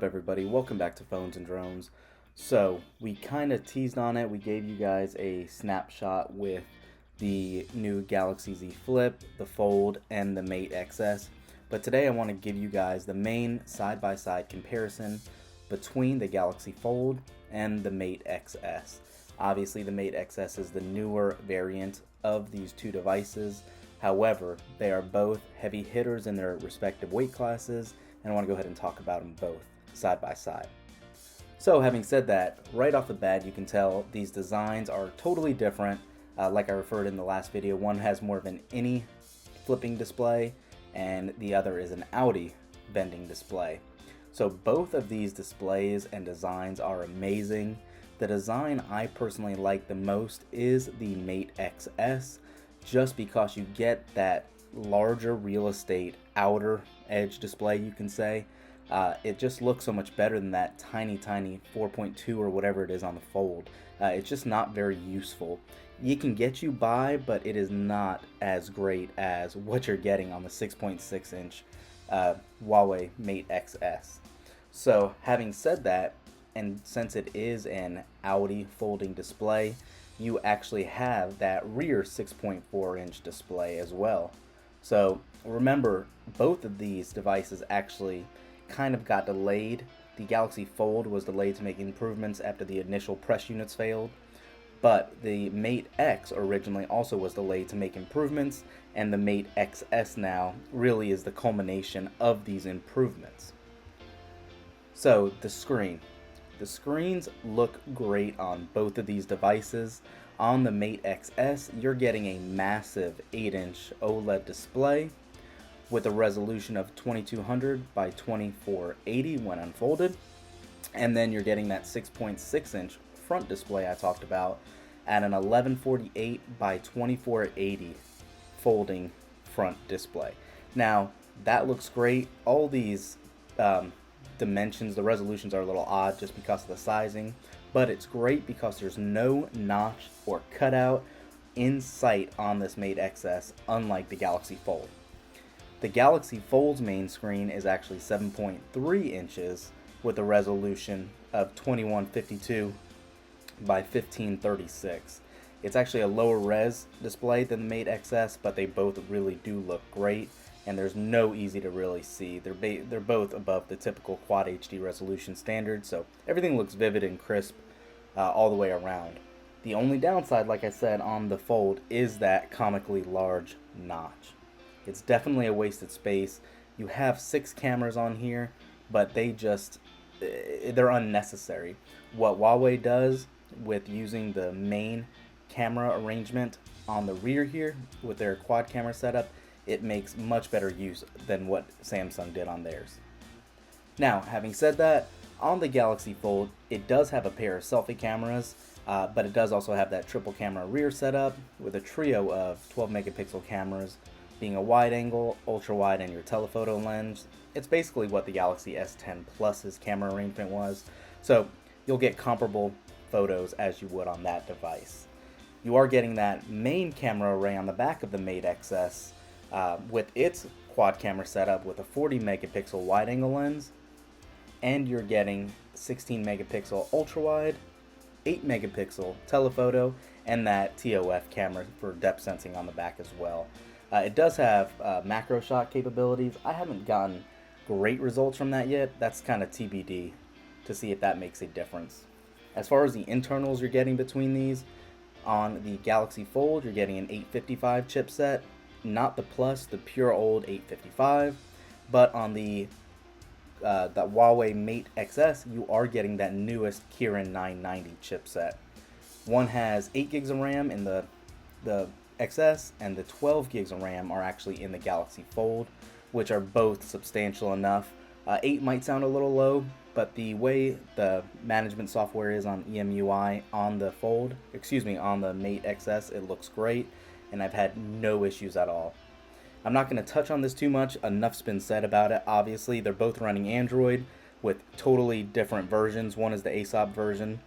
up, everybody? Welcome back to Phones and Drones. So we kind of teased on it. We gave you guys a snapshot with the new Galaxy Z Flip, the Fold, and the Mate XS. But today I want to give you guys the main side-by-side comparison between the Galaxy Fold and the Mate XS. Obviously, the Mate XS is the newer variant of these two devices. However, they are both heavy hitters in their respective weight classes, and I want to go ahead and talk about them both side by side. So having said that, right off the bat you can tell these designs are totally different. Like I referred in the last video, one has more of an innie flipping display and the other is an outie bending display. So both of these displays and designs are amazing. The design I personally like the most is the Mate XS, just because you get that larger real estate outer edge display, you can say. It just looks so much better than that tiny 4.2 or whatever it is on the Fold. It's just not very useful. It can get you by, but it is not as great as what you're getting on the 6.6 inch Huawei Mate XS. So having said that, and since it is an outie folding display, you actually have that rear 6.4 inch display as well. So remember, both of these devices actually kind of got delayed. The Galaxy Fold was delayed to make improvements after the initial press units failed, but the Mate X originally also was delayed to make improvements, and the Mate XS now really is the culmination of these improvements. So the screen. The screens look great on both of these devices. On the Mate XS, you're getting a massive 8-inch OLED display with a resolution of 2200 by 2480 when unfolded. And then you're getting that 6.6 inch front display I talked about at an 1148 by 2480 folding front display. Now, that looks great. All these dimensions, the resolutions are a little odd just because of the sizing, but it's great because there's no notch or cutout in sight on this Mate XS, unlike the Galaxy Fold. The Galaxy Fold's main screen is actually 7.3 inches with a resolution of 2152 by 1536. It's actually a lower res display than the Mate XS, but they both really do look great, and there's no easy to really see. They're both above the typical Quad HD resolution standard, so everything looks vivid and crisp all the way around. The only downside, like I said, on the Fold is that comically large notch. It's definitely a wasted space. You have 6 cameras on here, but they're unnecessary. What Huawei does with using the main camera arrangement on the rear here with their quad camera setup, it makes much better use than what Samsung did on theirs. Now, having said that, on the Galaxy Fold, it does have a pair of selfie cameras, but it does also have that triple camera rear setup with a trio of 12 megapixel cameras, being a wide angle, ultra wide, and your telephoto lens. It's basically what the Galaxy S10 Plus's camera arrangement was, so you'll get comparable photos as you would on that device. You are getting that main camera array on the back of the Mate XS with its quad camera setup with a 40 megapixel wide angle lens, and you're getting 16 megapixel ultra wide, 8 megapixel telephoto, and that TOF camera for depth sensing on the back as well. It does have macro shot capabilities. I haven't gotten great results from that yet. That's kind of TBD to see if that makes a difference. As far as the internals you're getting between these, on the Galaxy Fold you're getting an 855 chipset, not the Plus, the pure old 855, but on the Huawei Mate XS you are getting that newest Kirin 990 chipset. One has 8 gigs of RAM in the XS, and the 12 gigs of RAM are actually in the Galaxy Fold, which are both substantial enough. 8 might sound a little low, but the way the management software is on EMUI on the on the Mate XS, it looks great, and I've had no issues at all. I'm not going to touch on this too much. Enough's been said about it. Obviously, they're both running Android with totally different versions. One is the ASOP version,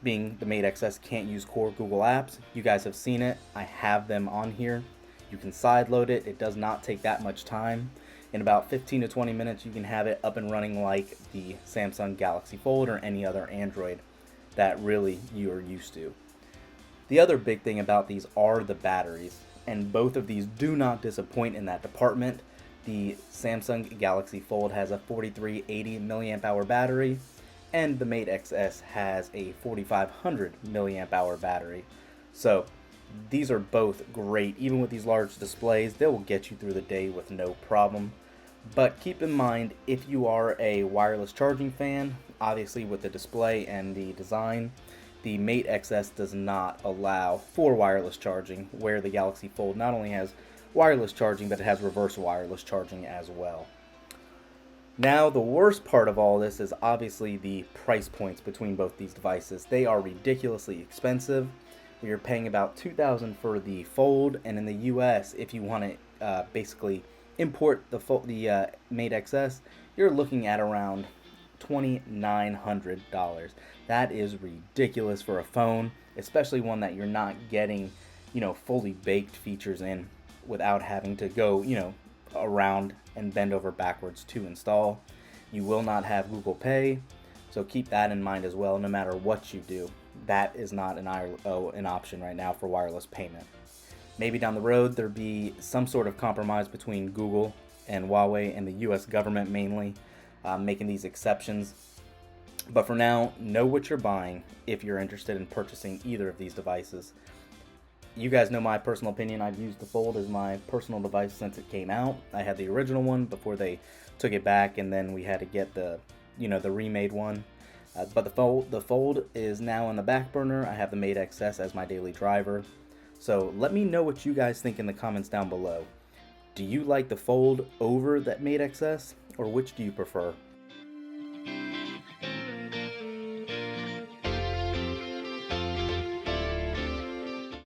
being the Mate XS can't use core Google apps. You guys have seen it. I have them on here. You can sideload it. It does not take that much time. In about 15 to 20 minutes, you can have it up and running like the Samsung Galaxy Fold or any other Android that really you are used to. The other big thing about these are the batteries, and both of these do not disappoint in that department. The Samsung Galaxy Fold has a 4380 milliamp hour battery, and the Mate XS has a 4500 milliamp hour battery. So these are both great. Even with these large displays, they will get you through the day with no problem. But keep in mind, if you are a wireless charging fan, obviously with the display and the design, the Mate XS does not allow for wireless charging, where the Galaxy Fold not only has wireless charging, but it has reverse wireless charging as well. Now, the worst part of all this is obviously the price points between both these devices. They are ridiculously expensive. You're paying about $2,000 for the Fold, and in the US, if you want to basically import the Mate XS, you're looking at around $2,900. That is ridiculous for a phone, especially one that you're not getting, fully baked features in without having to go, around and bend over backwards to install. You will not have Google Pay, so keep that in mind as well. No matter what you do, that is not an option right now for wireless payment. Maybe down the road there'll be some sort of compromise between Google and Huawei and the US government mainly, making these exceptions. But for now, know what you're buying if you're interested in purchasing either of these devices. You guys know my personal opinion. I've used the Fold as my personal device since it came out. I had the original one before they took it back, and then we had to get the remade one. But the Fold is now on the back burner. I have the Mate XS as my daily driver. So let me know what you guys think in the comments down below. Do you like the Fold over that Mate XS, or which do you prefer?